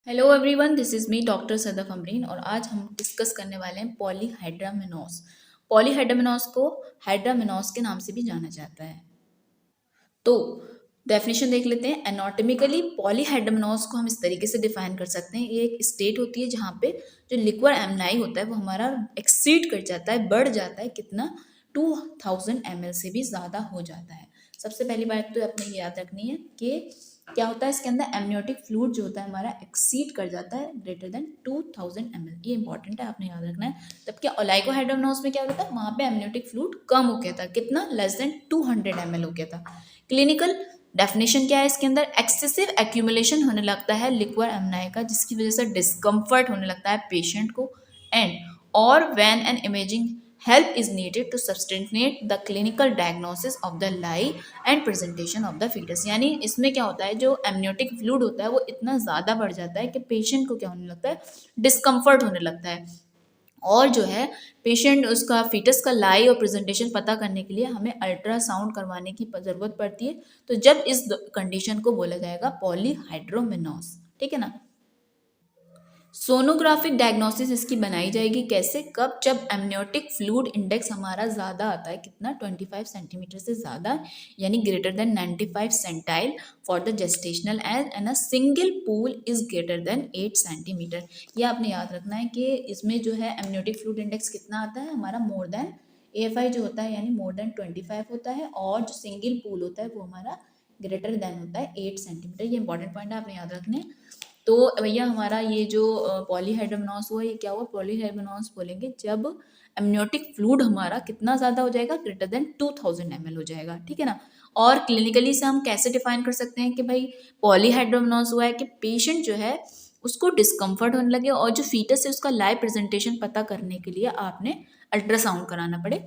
Hello everyone, this is me doctor Sadaf Amreen और आज हम डिस्कस करने वाले हैं पॉलीहाइड्रामिनोस। पॉलीहाइड्रामिनोस को हाइड्रामिनोस के नाम से भी जाना जाता है। तो डेफिनेशन देख लेते हैं। एनाटॉमिकली पॉलीहाइड्रामिनोस को हम इस तरीके से डिफाइन कर सकते हैं। ये एक स्टेट होती है जहाँ पे जो लिक्विड एमनाई होता है वो हमारा एक्सीड कर जाता है, बढ़ जाता है। कितना? 2000 ml से भी ज़्यादा हो जाता है। सबसे पहली बात तो अपने ये याद रखनी है कि क्या होता है इसके अंदर एमनियोटिक फ्लूइड जो होता है हमारा एक्सीड कर जाता है ग्रेटर देन 2000 ml। ये इंपॉर्टेंट है, आपने याद रखना है। जबकि ओलाइकोहाइड्रामिनोस में क्या होता है, वहाँ पे एमनियोटिक फ्लूइड कम हो गया था। कितना? लेस देन 200 ml हो गया था। क्लिनिकल डेफिनेशन क्या है इसके अंदर? एक्सेसिव एक्यूमुलेशन होने लगता है लिक्विड एमनाई का, जिसकी वजह से डिस्कम्फर्ट होने लगता है पेशेंट को। एंड और when an imaging help is needed to substantiate the clinical diagnosis of the lie and presentation of the fetus। यानी इसमें क्या होता है, जो एमनियोटिक फ्लूइड होता है वो इतना ज़्यादा बढ़ जाता है कि पेशेंट को क्या होने लगता है, डिस्कम्फर्ट होने लगता है। और जो है पेशेंट उसका फीटस का लाई और प्रेजेंटेशन पता करने के लिए हमें अल्ट्रासाउंड करवाने की ज़रूरत पड़ती है। तो जब इस कंडीशन को बोला जाएगा पॉलीहाइड्रोमिनोस। ठीक है ना। सोनोग्राफिक डायग्नोसिस इसकी बनाई जाएगी कैसे, कब? जब एमनियोटिक फ्लूइड इंडेक्स हमारा ज़्यादा आता है। कितना? 25 सेंटीमीटर से ज़्यादा, यानी greater than 95 centile for the gestational age, and a single pool is greater than 8 centimetre. ये आपने याद रखना है कि इसमें जो है एमनियोटिक फ्लूइड इंडेक्स कितना आता है हमारा, मोर देन AFI जो होता है, यानी मोर देन 25 होता है। और जो सिंगल पूल होता है वो हमारा ग्रेटर देन होता है 8 सेंटीमीटर। ये इंपॉर्टेंट पॉइंट है, आपने याद रखने। तो भैया हमारा ये जो पॉलीहाइड्रोमिनोस हुआ, ये क्या हुआ? पॉलीहाइड्रोमिनोस बोलेंगे जब एमनियोटिक फ्लूइड हमारा कितना ज़्यादा हो जाएगा, ग्रेटर देन 2000 ml हो जाएगा। ठीक है ना। और क्लिनिकली से हम कैसे डिफाइन कर सकते हैं कि भाई पॉलीहाइड्रोमिनोस हुआ है कि पेशेंट जो है उसको डिस्कम्फर्ट होने लगे और जो फीटस है उसका लाइव प्रेजेंटेशन पता करने के लिए आपने अल्ट्रासाउंड कराना पड़े,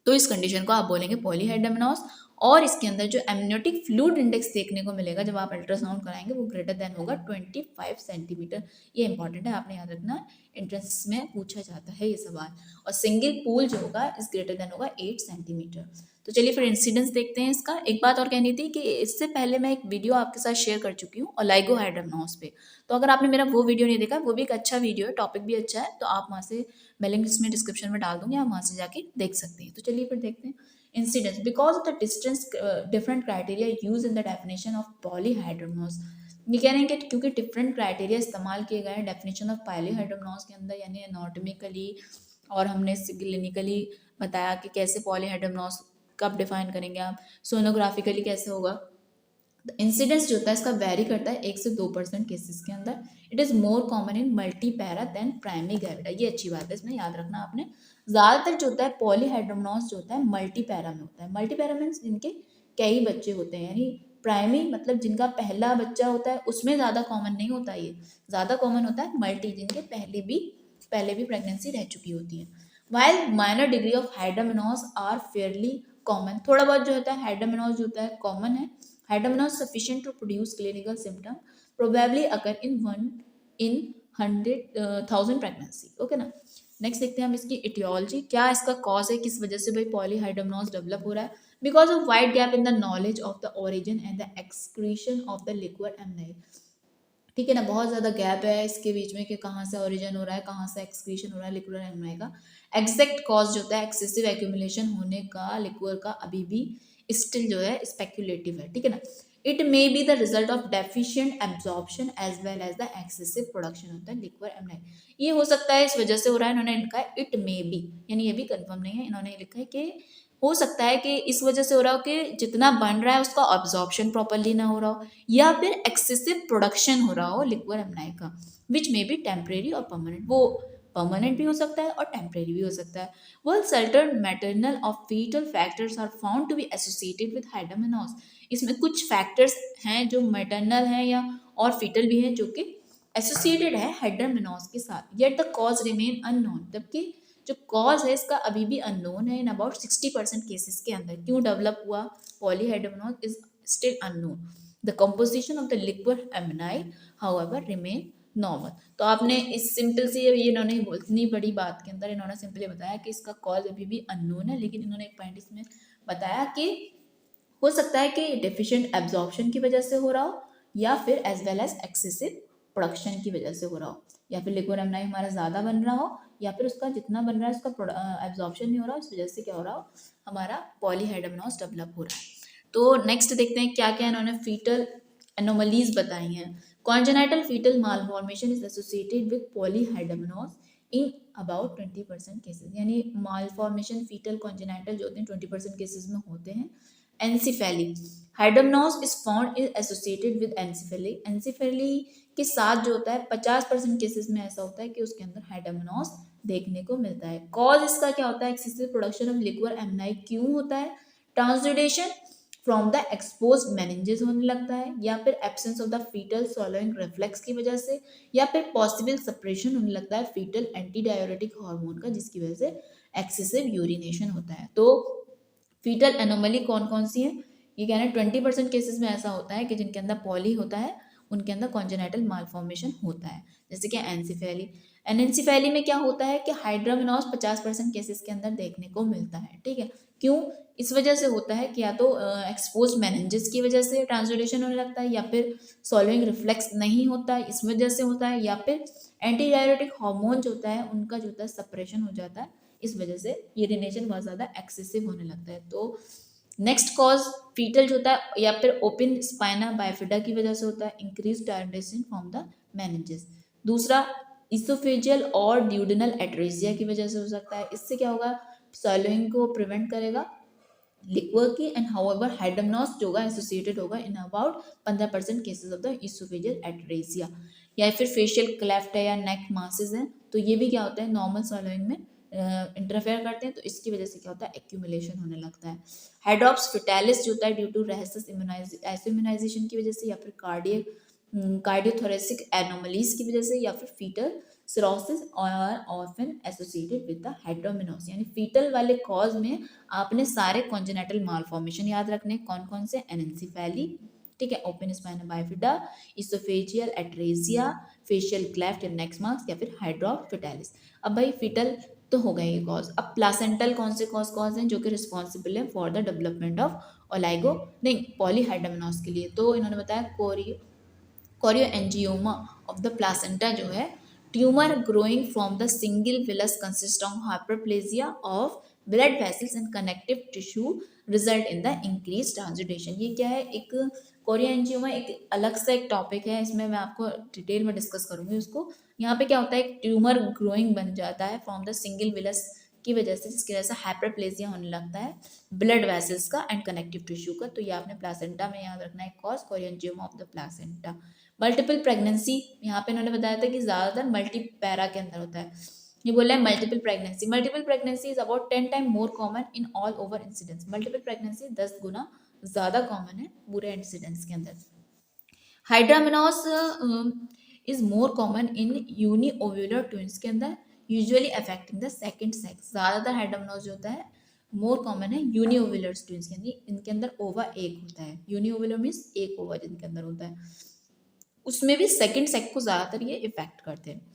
तो इस कंडीशन को आप बोलेंगे पॉलीहाइड्रोमिनोस। और इसके अंदर जो एमनियोटिक फ्लूइड इंडेक्स देखने को मिलेगा जब आप अल्ट्रासाउंड कराएंगे वो ग्रेटर देन होगा 25 सेंटीमीटर। ये इंपॉर्टेंट है, आपने याद रखना। एंट्रेंस में पूछा जाता है ये सवाल। और सिंगल पूल जो होगा इस ग्रेटर देन होगा 8 सेंटीमीटर। तो चलिए फिर इंसिडेंस देखते हैं इसका। एक बात और कहनी थी कि इससे पहले मैं एक वीडियो आपके साथ शेयर कर चुकी हूँ ओलाइगोहाइड्रोमिनोस पे। तो अगर आपने मेरा वो वीडियो नहीं देखा, वो भी एक अच्छा वीडियो है, टॉपिक भी अच्छा है, तो आप वहाँ से, मैं लिंक इसमें डिस्क्रिप्शन में डाल दूंगी, आप वहाँ से जाके देख सकते हैं। तो चलिए फिर देखते हैं incidence. Because of the distance different criteria use in the definition of polyhydramnios. ये कह रहे हैं कि क्योंकि डिफरेंट क्राइटेरिया इस्तेमाल किए गए हैं डेफिनेशन ऑफ पॉलीहाइड्रोमिनोस के अंदर, यानी एनाटॉमिकली और हमने क्लिनिकली बताया कि कैसे पॉलीहाइड्रोमिनोस कब डिफाइन करेंगे आप, सोनोग्राफिकली कैसे होगा। इंसिडेंस जो होता है इसका वेरी करता है 1 से 2% केसेस के अंदर। It is more common in multipara than primary gravida. ये अच्छी बात है, इसमें याद रखना आपने। ज़्यादातर जो होता है पॉलीहाइड्रोमिनोस जो होता है मल्टी पैरा में होता है। मल्टी पैरा मीन्स जिनके कई बच्चे होते हैं, यानी प्राइमरी मतलब जिनका पहला बच्चा होता है उसमें ज़्यादा कॉमन नहीं होता। ये ज़्यादा कॉमन होता है मल्टी, जिनके पहले भी प्रेगनेंसी रह चुकी होती है। While minor degree of hydramnios are fairly common. थोड़ा बहुत जो होता है हाइड्रोमिनोस जो होता है कॉमन है। Hydromenos sufficient to produce clinical symptom probably occur in 1 in 100,000 pregnancy। Okay ना। नेक्स्ट देखते हैं हम इसकी इटियोलॉजी, क्या इसका कॉज है, किस वजह से भाई पॉलीहाइड्रोमिनोस डेवलप हो रहा है। Because of wide gap in the knowledge of the origin and the excretion of the liquid amnii. ठीक है ना, बहुत ज़्यादा गैप है इसके बीच में कि कहाँ से ओरिजिन हो रहा है, कहाँ से एक्सक्रीशन हो रहा है लिक्विड एमनाई का। एग्जैक्ट कॉज जो होता है एक्सेसिव एक्यूमुलेशन होने का लिक्विड का अभी भी स्टिल जो है स्पेक्यूलेटिव है। ठीक है ना। It may be the result of deficient absorption as well as the excessive production होता है लिक्विड एमनाई। ये हो सकता है इस वजह से हो रहा है, इन्होंने लिखा है इट मे बी, यानी ये भी कंफर्म नहीं है, इन्होंने लिखा है कि हो सकता है कि इस वजह से हो रहा हो कि जितना बन रहा है उसका ऑब्जॉर्प्शन प्रॉपरली ना हो रहा हो, या फिर एक्सेसिव प्रोडक्शन हो रहा हो लिक्विड एमनाई का, विच मे बी टेम्परेरी और परमानेंट। वो परमानेंट भी हो सकता है और टेम्परेरी भी हो सकता है। Well, certain maternal or fetal factors are found to be associated with hydromenos। इसमें कुछ फैक्टर्स हैं जो मैटरनल हैं या और फीटल भी हैं जो कि एसोसिएटेड है हाइड्रोमेनोस के साथ। Yet the cause remain unknown, जबकि जो कॉज है इसका अभी भी अननोन है इन अबाउट 60% केसेस के अंदर। क्यों डेवलप हुआ polyhydramnios is still unknown. The composition of the liquid amnii however remain normal. तो आपने इस सिंपल सी, ये इन्होंने इतनी बड़ी बात के अंदर इन्होंने सिंपली बताया कि इसका कॉज अभी भी अननोन है, लेकिन इन्होंने एक पॉइंट इसमें बताया कि हो सकता है कि डेफिशिएंट एब्जॉर्प्शन की वजह से हो रहा हो या फिर as well as excessive production की वजह से हो रहा हो, या फिर लिक्विड एमनाई हमारा ज़्यादा बन रहा हो, या फिर उसका जितना बन रहा है उसका एब्जॉर्प्शन नहीं हो रहा, उस वजह से क्या हो रहा हो, हमारा पॉलीहाइड्रोमोनास डेवलप हो रहा है। तो नेक्स्ट देखते हैं क्या क्या इन्होंने फीटल एनोमलीज बताई हैं। Congenital fetal malformation is associated with polyhydramnios in about 20% cases, यानी मालफॉर्मेशन फीटल कॉन्जेनाइटल जो होते हैं 20% केसेस में होते हैं। Anencephaly, hydramnios is found is associated with anencephaly, anencephaly के साथ जो होता है 50% केसेस में ऐसा होता है कि उसके अंदर हाइड्रोमोनास देखने को मिलता है। कॉज इसका क्या होता है, excessive production of liquid amnii क्यों होता है, transudation from the exposed meninges होने लगता है, या फिर absence of the fetal swallowing reflex की वजह से, या फिर पॉसिबल सप्रेशन होने लगता है फीटल एंटी डाययूरेटिक हार्मोन का, जिसकी वजह से एक्सेसिव यूरिनेशन होता है। तो फीटल एनोमली कौन कौन सी है, ये कह रहे हैं 20% केसेस में ऐसा होता है कि जिनके अंदर पॉली होता है उनके अंदर कॉन्जेनाइटल मालफॉर्मेशन होता है, जैसे कि एनसीफेली। एनएनसीफेली में क्या होता है कि हाइड्रोमोनास 50% केसेस के अंदर देखने को मिलता है, ठीक है। क्यों, इस वजह से होता है कि या तो एक्सपोज मेनिंजेस की वजह से ट्रांसड्यूडेशन होने लगता है, या फिर सॉलोइंग रिफ्लेक्स नहीं होता है इस वजह से होता है, या फिर एंटी डायरेटिक हार्मोन जो होता है उनका जो होता है सप्रेशन हो जाता है, इस वजह से यूरिनेशन बहुत ज़्यादा एक्सेसिव होने लगता है। तो नेक्स्ट कॉज फीटल जो होता है या फिर ओपन स्पाइना बाइफिडा की वजह से होता है, increase direction from the meninges. दूसरा इसोफेजियल और ड्यूडेनल एट्रेजिया की वजह से हो सकता है, इससे क्या होगा, सॉलोइंग को प्रिवेंट करेगा लिक्वर की, एंड हाउएवर हाइड्रोमोनास जो होगा एसोसिएटेड होगा in about 15% cases of the oesophageal atresia. या फिर फेशियल क्लेफ्ट है या नेक मासेस हैं, तो ये भी क्या होता है नॉर्मल सॉलोइंग में इंटरफेयर करते हैं, तो इसकी वजह से क्या होता है एक्यूमुलेशन होने लगता है। हाइड्रोप्स फिटालिस जो होता है ड्यू टू रेसिस इम्यूनाइजेशन की वजह से, या फिर कार्डियोथोरेसिक एनोमलीज की वजह से, या फिर फीटल सिरोसिस और ऑफन एसोसिएटेड विद द हाइड्रोमोनास। यानी फीटल वाले कॉज में आपने सारे कॉन्जेनाइटल मालफॉर्मेशन याद रखने, कौन कौन से, एनेंसीफेली, ठीक है, open spina bifida, oesophageal atresia, facial cleft या नेक मार्क्स, या फिर हाइड्रोप फिटालिस। अब भाई फीटल तो हो गए ये कॉज, अब प्लासेंटल कौन से कॉज हैं जो कि रिस्पॉन्सिबल है फॉर द डेवलपमेंट ऑफ ओलाइगो नहीं पॉलीहाइड्रोमोनास के लिए। तो इन्होंने बताया कोरियोएंजियोमा ऑफ द प्लासेंटा जो है, tumour growing from the single villus consist of hyperplasia of blood vessels and connective tissue result in the increase transudation. ये क्या है, एक कोरियोएंजियोमा एक अलग सा एक टॉपिक है, इसमें मैं आपको डिटेल में डिस्कस करूंगी उसको। यहाँ पे क्या होता है, एक ट्यूमर ग्रोइंग बन जाता है फ्रॉम द सिंगल विलस की वजह से, जिसकी वजह से हाइपरप्लेजिया होने लगता है ब्लड वेसल्स का एंड कनेक्टिव टिश्यू का। तो ये आपने प्लासेंटा में याद रखना है, cause chorioangioma of the placenta. Multiple pregnancy, यहाँ पे इन्होंने बताया था कि ज़्यादातर मल्टी पैरा के अंदर होता है, ये बोला है multiple pregnancy. Multiple pregnancy is about 10 time more common in all over incidents. Multiple pregnancy 10 गुना ज़्यादा कॉमन है पूरे इंसिडेंट्स के अंदर। Hydramnios is more common in uniovular twins के अंदर, usually affecting the second sex. ज़्यादातर हाइड्रोमोनास जो होता है मोर कॉमन है यूनिओव्यूलर ट्विंस के अंदर, इनके अंदर ओवा एक होता है, यूनिओव्यूलर मीन्स एक ओवा जिनके अंदर होता है, उसमें भी सेकंड सेक्स को ज़्यादातर ये इफेक्ट करते हैं।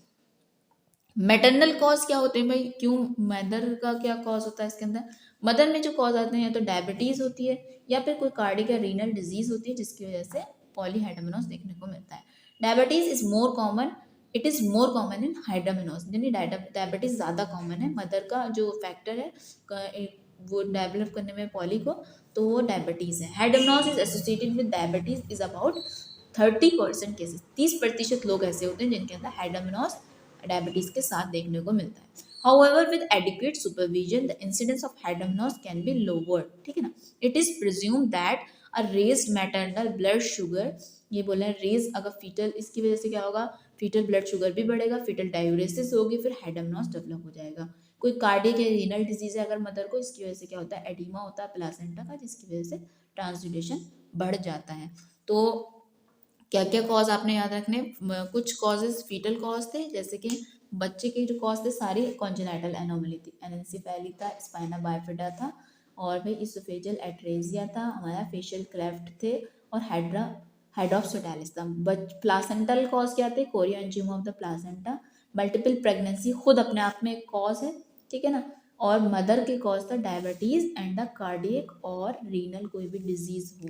मैटरनल कॉज क्या होते हैं भाई, क्यों मदर का क्या कॉज होता है इसके अंदर, मदर में जो कॉज आते हैं या तो डायबिटीज होती है, या फिर कोई कार्डिक या रीनल डिजीज होती है जिसकी वजह से पॉलीहाइड्रोमोनास देखने को मिलता है। Diabetes is more common, it is more common in hydramnios, यानी डायबिटीज ज़्यादा कॉमन है, मदर का जो फैक्टर है वो डेवलप करने में पॉली को, तो वो डायबिटीज है। Hydramnios is associated with diabetes is about 30% cases, 30% लोग ऐसे होते हैं जिनके अंदर हाइड्रोमोनास डायबिटीज के साथ देखने को मिलता है। However, with adequate supervision, the incidence of hydromonas can be lowered, ठीक है ना। It is presumed that a raised maternal blood sugar, ये बोला है रेज, अगर फीटल, इसकी वजह से क्या होगा, फीटल ब्लड शुगर भी बढ़ेगा, फीटल डायूरेसिस होगी, फिर हाइड्रोमोनास डेवलप हो जाएगा। कोई कार्डियक या रीनल डिजीज है अगर मदर को, इसकी वजह से क्या होता है, एडिमा होता है प्लासेंटा का, जिसकी वजह से ट्रांसड्यूडेशन बढ़ जाता है। तो क्या क्या कॉज आपने याद रखने, कुछ कॉजेज फीटल कॉज थे, जैसे कि बच्चे के जो कॉज थे सारी कॉन्जेनाइटल एनोमली थी, एनेंसीफेली था, स्पाइना बाइफिडा था, और भाई इसोफेजियल एट्रेजिया था, हमारा फेशियल क्लेफ्ट थे, और हाइड्रोप्स फिटालिस था। प्लासेंटल कॉज क्या थे, chorioangioma of the placenta. Multiple pregnancy खुद अपने आप में एक कॉज है, ठीक है ना, और मदर के कॉज था डायबिटीज एंड द कार्डियक और रीनल कोई भी डिजीज हो।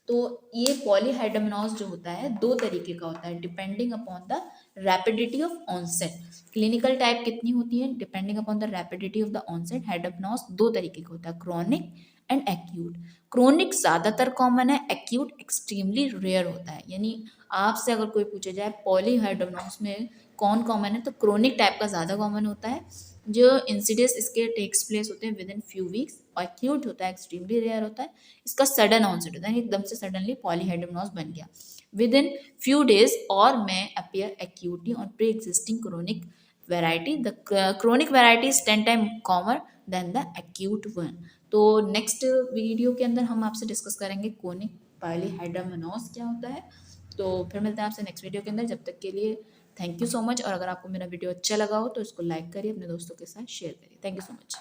तो ये पॉलीहाइड्रोमेनोस जो होता है दो तरीके का होता है depending upon the rapidity of onset. Clinical type कितनी होती है depending upon the rapidity of the onset. Hydramnios दो तरीके का होता है, क्रोनिक एंड एक्यूट। क्रोनिक ज़्यादातर कॉमन है, एक्यूट एक्सट्रीमली रेयर होता है। यानी आपसे अगर कोई पूछे जाए पॉलीहाइड्रोमेनोस में कौन कॉमन है, तो क्रोनिक टाइप का ज़्यादा कॉमन होता है, जो इंसिडेंस इसके टेक्स प्लेस होते हैं विद इन फ्यू वीक्स। और एक्यूट होता है, एक्सट्रीमली रेयर होता है, इसका सडन ऑनसेट होता है, एकदम से सडनली पॉलीहाइड्रोमेनोस बन गया विद इन फ्यू डेज और may appear acutely on pre existing chronic variety. The chronic variety is 10 time common than the acute one. तो नेक्स्ट वीडियो के अंदर हम आपसे डिस्कस करेंगे क्रोनिक पॉलीहाइड्रोमेनोस क्या होता है। तो फिर मिलते हैं आपसे नेक्स्ट वीडियो के अंदर, जब तक के लिए थैंक यू सो मच। और अगर आपको मेरा वीडियो अच्छा लगा हो तो इसको लाइक करिए, अपने दोस्तों के साथ शेयर करिए। Thank you so much.